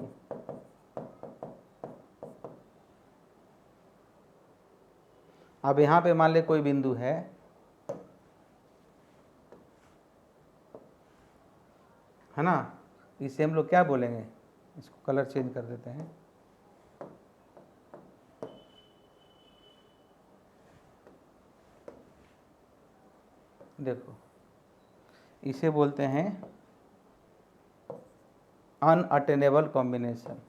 अब यहाँ पे मान ले कोई बिंदु है ना, इसे हम लोग क्या बोलेंगे? इसको कलर चेंज कर देते हैं। देखो, इसे बोलते हैं अनअटेनेबल कॉम्बिनेशन,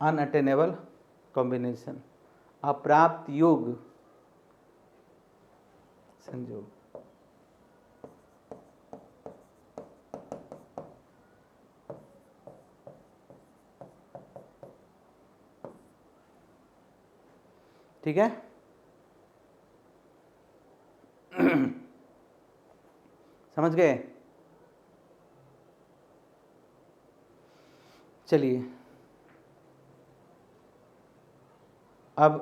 अनअटेनेबल कॉम्बिनेशन, अप्राप्त योग संयोग। ठीक है, समझ गए? चलिए अब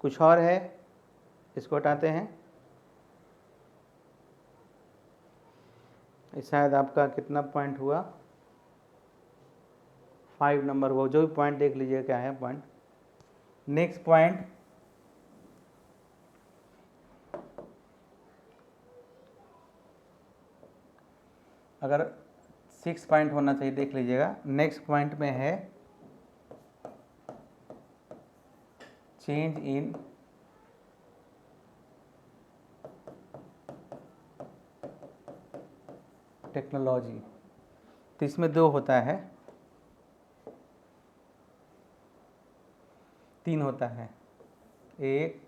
कुछ और है, इसको हटाते हैं। शायद आपका कितना पॉइंट हुआ? 5 नंबर हुआ। जो भी पॉइंट देख लीजिए क्या है पॉइंट। नेक्स्ट पॉइंट, अगर 6 पॉइंट होना चाहिए, देख लीजिएगा। नेक्स्ट पॉइंट में है चेंज इन टेक्नोलॉजी। तो इसमें 2 होता है, 3 होता है, 1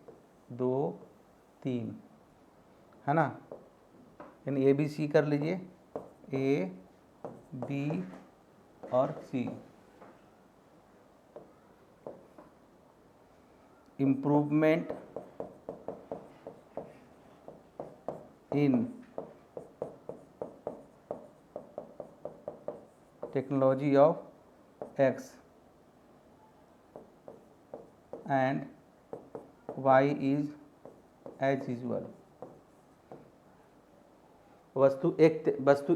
2 3, है ना। यानी ए बी सी कर लीजिए, ए बी और C. Improvement in technology of X and Y is as usual. वस्तु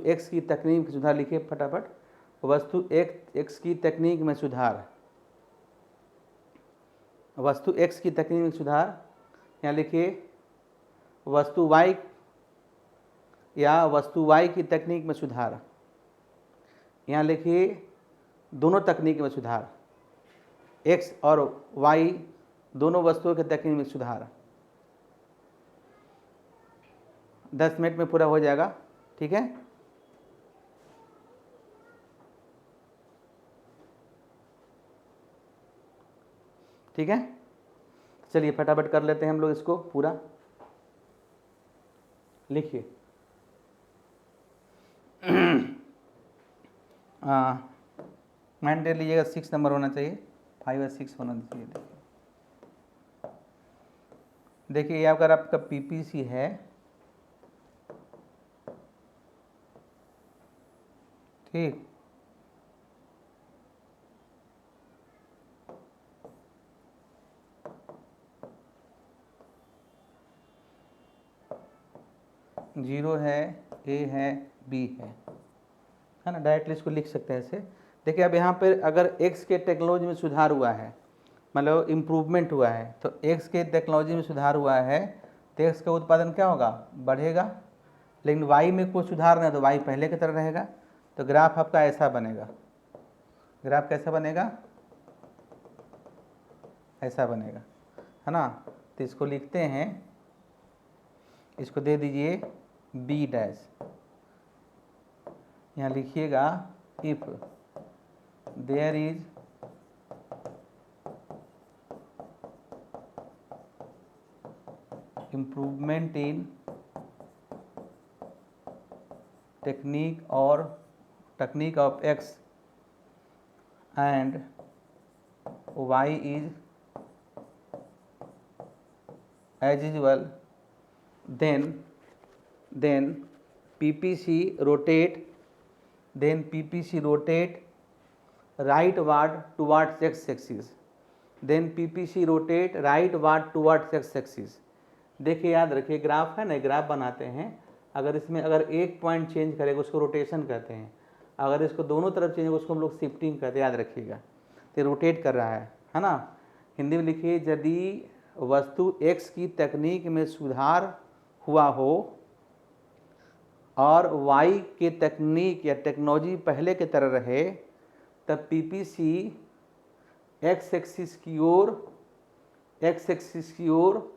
एक्स की तकनीक में सुधार लिखिए फटाफट। वस्तु एक्स की तकनीक में सुधार, वस्तु एक्स की तकनीक में सुधार। यहाँ लिखिए वस्तु वाई या वस्तु वाई की तकनीक में सुधार। यहाँ लिखिए दोनों तकनीक में सुधार, एक्स और वाई दोनों वस्तुओं की तकनीक में सुधार। 10 मिनट में पूरा हो जाएगा, ठीक है। ठीक है, चलिए फटाफट कर लेते हैं हम लोग इसको पूरा। लिखिए माइंड दे लीजिएगा, 6 नंबर होना चाहिए, 5 या 6 होना चाहिए। देखिए ये अगर आपका पीपीसी है, ठीक, जीरो है, ए है, बी है ना। डायरेक्टली इसको लिख सकते हैं ऐसे। देखिए अब यहाँ पर अगर एक्स के टेक्नोलॉजी में सुधार हुआ है, मतलब इम्प्रूवमेंट हुआ है, तो एक्स के टेक्नोलॉजी में सुधार हुआ है तो एक्स का उत्पादन क्या होगा, बढ़ेगा। लेकिन वाई में कोई सुधार नहीं, तो वाई पहले की तरह रहेगा। तो ग्राफ आपका ऐसा बनेगा। ग्राफ कैसा बनेगा, ऐसा बनेगा, है ना। तो इसको लिखते हैं, इसको दे दीजिए बी डैश। यहाँ लिखिएगा if there is improvement in technique of X and Y is as usual, then PPC rotate rightward towards x-axis, then PPC rotate rightward towards x-axis। देखिए याद रखिए, ग्राफ है ना, ग्राफ बनाते हैं, अगर इसमें अगर एक पॉइंट चेंज करेगा उसको रोटेशन कहते हैं, अगर इसको दोनों तरफ चेंज होगा उसको हम लोग शिफ्टिंग कहते हैं, याद रखिएगा। तो रोटेट कर रहा है ना। हिंदी में लिखिए, यदि वस्तु x की तकनीक में सुधार हुआ हो और y के तकनीक या टेक्नोलॉजी पहले की तरह रहे, तब पीपीसी एक्स एक्सिस की ओर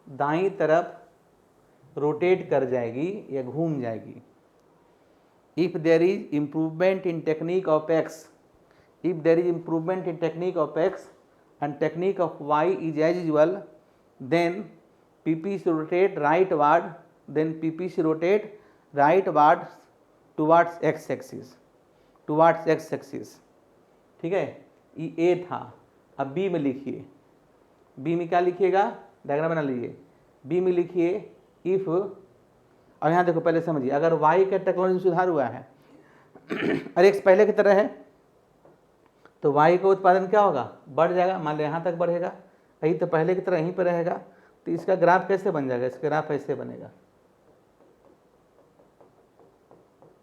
दाईं तरफ रोटेट कर जाएगी या घूम जाएगी। If there is improvement in technique of X, if there is improvement in technique of X and technique of Y is as usual, then PPC rotate rightward, then PPC rotate rightward towards x-axis, ठीक है। ये ए था। अब B में लिखिए, B में क्या लिखिएगा, डायग्राम बना लीजिए। बी में लिखिए इफ, और यहाँ देखो पहले समझिए, अगर वाई का टेक्नोलॉजी में सुधार हुआ है और एक्स पहले की तरह है, तो वाई का उत्पादन क्या होगा, बढ़ जाएगा। मान लो यहाँ तक बढ़ेगा, यही तो पहले की तरह यहीं पर रहेगा। तो इसका ग्राफ कैसे बन जाएगा, इसका ग्राफ ऐसे बनेगा,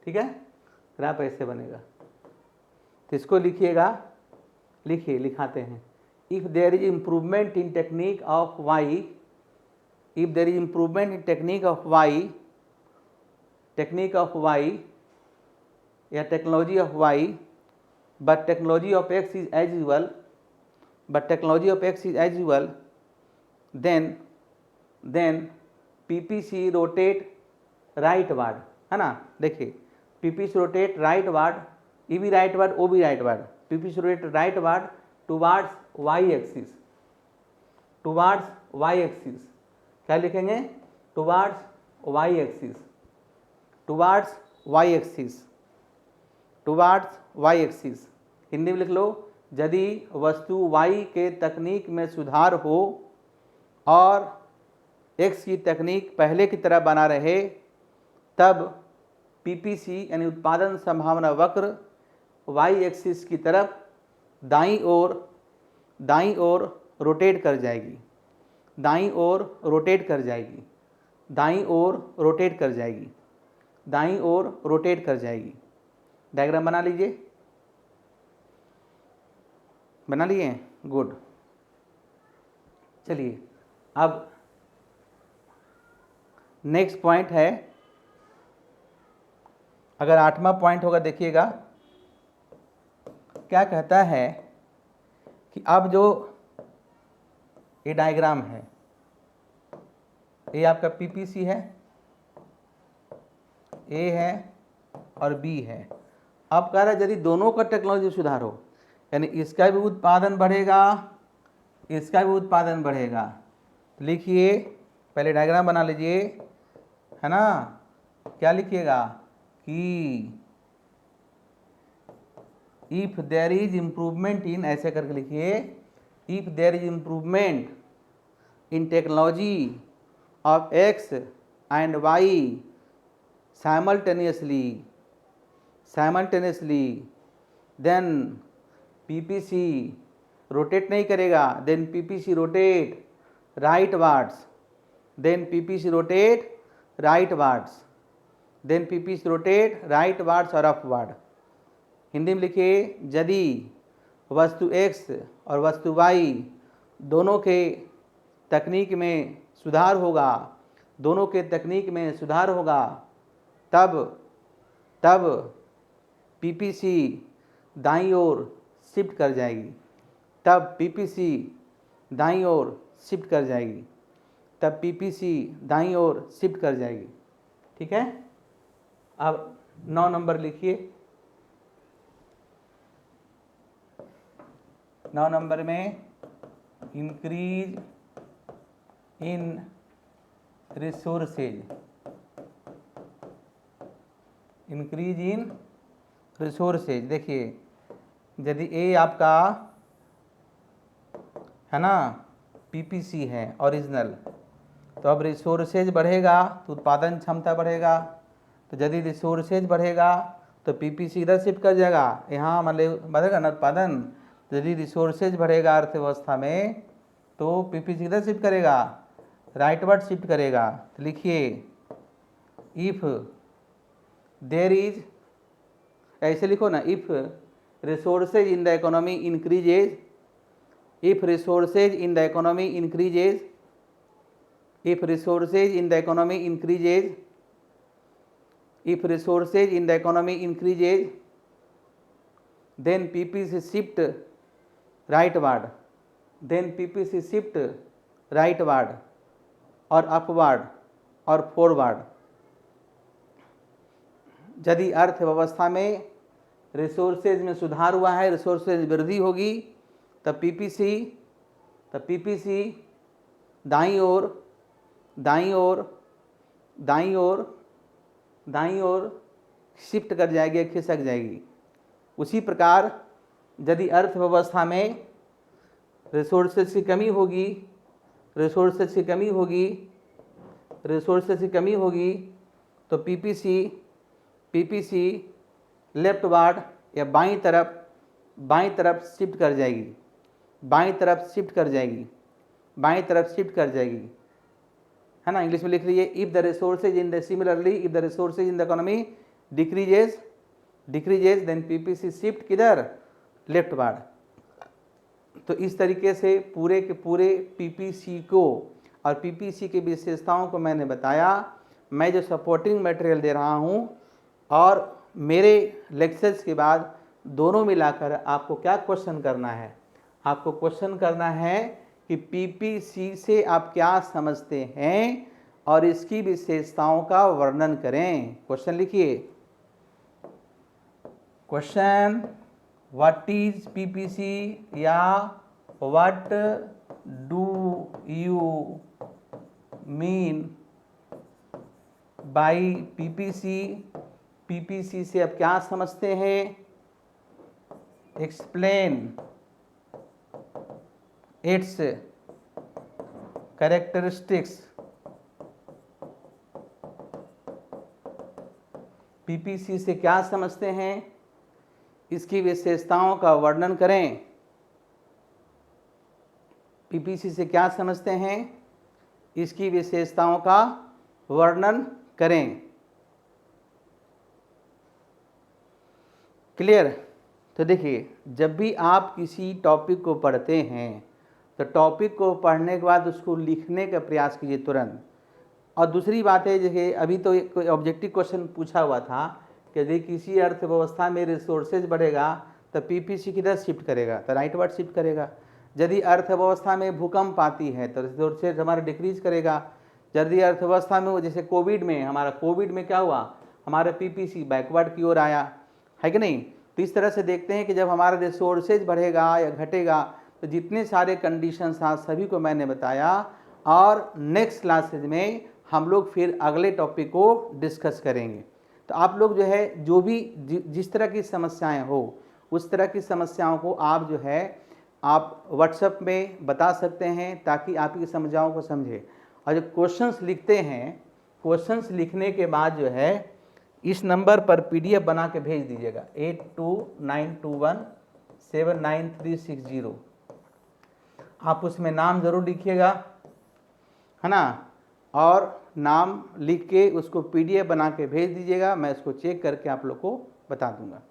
ठीक है, ग्राफ ऐसे बनेगा। तो इसको लिखिएगा, लिखिए, लिखाते हैं। If there is improvement in technique of Y, if there is improvement in technique of Y या technology of Y, but technology of x is as usual, then PPC rotate rightward, है ना। देखिए PPC rotate rightward ई भी rightward, O भी rightward, PPC rotate rightward towards Y axis, towards Y axis, क्या लिखेंगे, towards Y axis, towards Y axis, towards Y axis. Hindi में लिख लो, यदि वस्तु वाई के तकनीक में सुधार हो और एक्स की तकनीक पहले की तरह बना रहे, तब पीपीसी यानी उत्पादन संभावना वक्र वाई एक्सिस की तरफ दाईं ओर रोटेट कर जाएगी, दाईं ओर रोटेट कर जाएगी, दाईं ओर रोटेट कर जाएगी, दाईं ओर रोटेट कर जाएगी। डायग्राम बना लीजिए, बना लिए, गुड। चलिए अब नेक्स्ट पॉइंट है, अगर 8वां पॉइंट होगा देखिएगा, क्या कहता है कि अब जो ये डायग्राम है, ये आपका पीपीसी है, ए है और बी है। अब कह रहा है यदि दोनों का टेक्नोलॉजी सुधार हो, यानी इसका भी उत्पादन बढ़ेगा, इसका भी उत्पादन बढ़ेगा। लिखिए, पहले डायग्राम बना लीजिए, है ना, क्या लिखिएगा कि if there is improvement in, ऐसे करके लिखिए, if there is improvement in technology of X and Y simultaneously, then PPC rotate नहीं करेगा, then PPC rotate rightwards, then PPC rotate rightwards, then PPC rotate rightwards और upward। Hindi में लिखिए, यदि वस्तु X और वस्तु Y दोनों के तकनीक में सुधार होगा, दोनों के तकनीक में सुधार होगा, तब पीपीसी दाईं ओर शिफ्ट कर जाएगी, तब पीपीसी दाईं ओर शिफ्ट कर जाएगी, तब पीपीसी दाईं ओर शिफ्ट कर जाएगी। ठीक है, अब 9 नंबर लिखिए। 9 नंबर में increase in resources, increase in resources. देखिए, यदि ए आपका है ना पीपीसी है ओरिजिनल, तो अब रिसोर्सेज बढ़ेगा तो उत्पादन क्षमता बढ़ेगा, तो यदि रिसोर्सेज बढ़ेगा तो पीपीसी इधर शिफ्ट कर जाएगा, यहाँ मतलब बढ़ेगा ना उत्पादन। यदि रिसोर्सेज बढ़ेगा अर्थव्यवस्था में तो पीपीसी इधर शिफ्ट करेगा, राइटवर्ड शिफ्ट करेगा। तो लिखिए, इफ देयर इज, ऐसे लिखो ना, if resources in the economy increases, if resources in the economy increases, if resources in the economy increases, if resources in the economy increases, then PPC shift rightward, then PPC shift rightward और upward और forward. यदि अर्थव्यवस्था में resources में सुधार हुआ है, resources वृद्धि होगी, तब पीपीसी दाईं ओर दाईं ओर दाईं ओर दाईं ओर शिफ्ट कर जाएगी, खिसक जाएगी। उसी प्रकार यदि अर्थव्यवस्था में रिसोर्सेज की कमी होगी, रिसोर्सेज की कमी होगी, रिसोर्सेज की कमी होगी, तो पीपीसी लेफ्टवर्ड या बाईं तरफ शिफ्ट कर जाएगी, बाईं तरफ शिफ्ट कर जाएगी, बाईं तरफ शिफ्ट कर जाएगी, है ना। इंग्लिश में लिख लीजिए, if the resources in the similarly if the resources in the economy decreases then PPC shift किधर, लेफ्टवर्ड। तो इस तरीके से पूरे के पूरे पीपीसी को और पीपीसी की विशेषताओं को मैंने बताया। मैं जो सपोर्टिंग मटेरियल दे रहा हूँ और मेरे लेक्चर्स के बाद दोनों मिलाकर आपको क्या क्वेश्चन करना है, आपको क्वेश्चन करना है कि पीपीसी से आप क्या समझते हैं और इसकी विशेषताओं का वर्णन करें। क्वेश्चन लिखिए, क्वेश्चन व्हाट इज पीपीसी या what do you mean by PPC. PPC से अब क्या समझते हैं? Explain it's characteristics. पीपीसी से क्या समझते हैं? इसकी विशेषताओं का वर्णन करें। पीपीसी से क्या समझते हैं? इसकी विशेषताओं का वर्णन करें। क्लियर? तो देखिए, जब भी आप किसी टॉपिक को पढ़ते हैं तो टॉपिक को पढ़ने के बाद उसको लिखने का प्रयास कीजिए तुरंत। और दूसरी बात है, जैसे अभी तो एक ऑब्जेक्टिव क्वेश्चन पूछा हुआ था कि यदि किसी अर्थव्यवस्था में रिसोर्सेज बढ़ेगा तो पीपीसी किधर शिफ्ट करेगा? तो राइट वर्ड शिफ्ट करेगा। यदि अर्थव्यवस्था में भूकंप आती है तो रिसोर्सेज हमारा डिक्रीज करेगा। यदि अर्थव्यवस्था में, जैसे कोविड में क्या हुआ? हमारा पीपीसी बैकवर्ड की ओर आया, है कि नहीं? तो इस तरह से देखते हैं कि जब हमारा रिसोर्सेज बढ़ेगा या घटेगा तो जितने सारे कंडीशंस हैं सभी को मैंने बताया, और नेक्स्ट क्लासेज में हम लोग फिर अगले टॉपिक को डिस्कस करेंगे। तो आप लोग जो है, जो भी जिस तरह की समस्याएं हो उस तरह की समस्याओं को आप जो है आप व्हाट्सएप में बता सकते हैं ताकि आपकी समस्याओं को समझे। और जो क्वेश्चंस लिखते हैं, क्वेश्चंस लिखने के बाद जो है इस नंबर पर पीडीएफ बना के भेज दीजिएगा 8292179360। आप उसमें नाम ज़रूर लिखिएगा, है ना? और नाम लिख के उसको पीडीएफ बना के भेज दीजिएगा, मैं उसको चेक करके आप लोग को बता दूंगा।